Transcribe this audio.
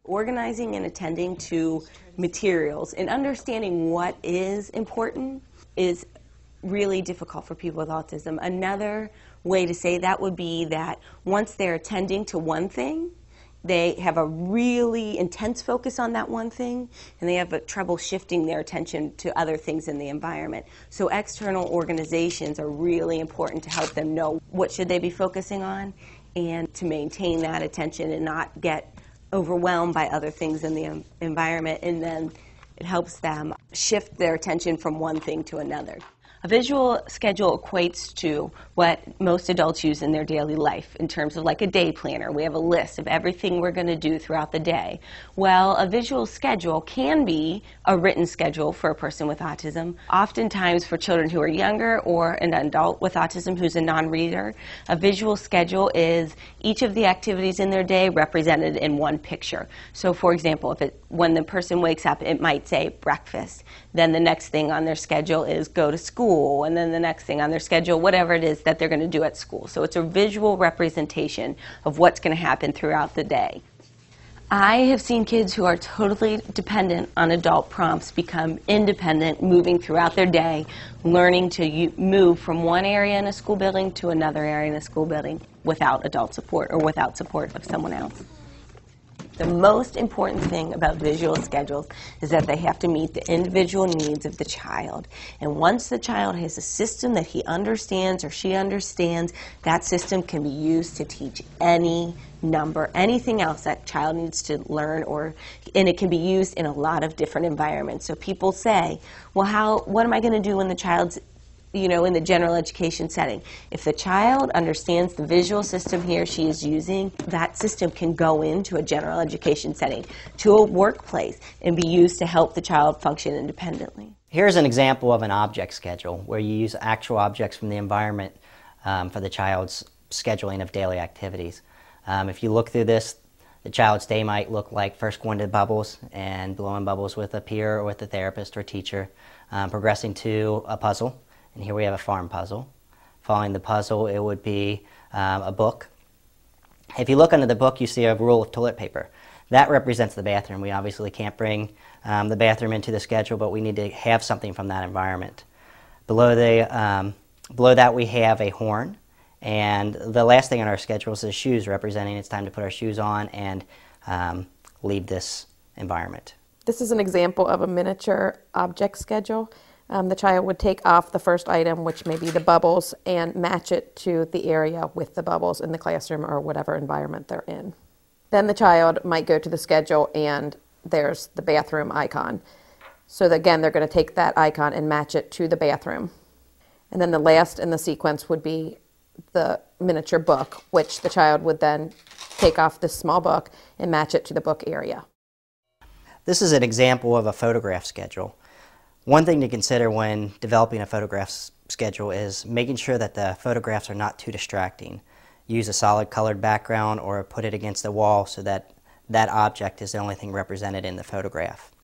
Organizing and attending to materials and understanding what is important is really difficult for people with autism. Another way to say that would be that once they're attending to one thing, they have a really intense focus on that one thing, and they have trouble shifting their attention to other things in the environment. So external organizations are really important to help them know what should they be focusing on and to maintain that attention and not get overwhelmed by other things in the environment, and then it helps them shift their attention from one thing to another. A visual schedule equates to what most adults use in their daily life in terms of like a day planner. We have a list of everything we're going to do throughout the day. Well, a visual schedule can be a written schedule for a person with autism. Oftentimes for children who are younger or an adult with autism who's a non-reader, a visual schedule is each of the activities in their day represented in one picture. So for example, when the person wakes up, it might say breakfast. Then the next thing on their schedule is go to school, and then the next thing on their schedule, whatever it is that they're going to do at school. So it's a visual representation of what's going to happen throughout the day. I have seen kids who are totally dependent on adult prompts become independent, moving throughout their day, learning to move from one area in a school building to another area in a school building without adult support or without support of someone else. The most important thing about visual schedules is that they have to meet the individual needs of the child. And once the child has a system that he understands or she understands, that system can be used to teach any number, anything else that child needs to learn, and it can be used in a lot of different environments. So people say, well, what am I going to do when the child's in the general education setting? If the child understands the visual system he or she is using, that system can go into a general education setting, to a workplace, and be used to help the child function independently. Here's an example of an object schedule where you use actual objects from the environment for the child's scheduling of daily activities. If you look through this, the child's day might look like first going to bubbles and blowing bubbles with a peer or with a therapist or teacher, progressing to a puzzle. And here we have a farm puzzle. Following the puzzle, it would be a book. If you look under the book, you see a roll of toilet paper. That represents the bathroom. We obviously can't bring the bathroom into the schedule, but we need to have something from that environment. Below that, we have a horn. And the last thing on our schedule is shoes, representing it's time to put our shoes on and leave this environment. This is an example of a miniature object schedule. The child would take off the first item, which may be the bubbles, and match it to the area with the bubbles in the classroom or whatever environment they're in. Then the child might go to the schedule and there's the bathroom icon. So again, they're going to take that icon and match it to the bathroom. And then the last in the sequence would be the miniature book, which the child would then take off this small book and match it to the book area. This is an example of a photograph schedule. One thing to consider when developing a photograph schedule is making sure that the photographs are not too distracting. Use a solid colored background or put it against the wall so that that object is the only thing represented in the photograph.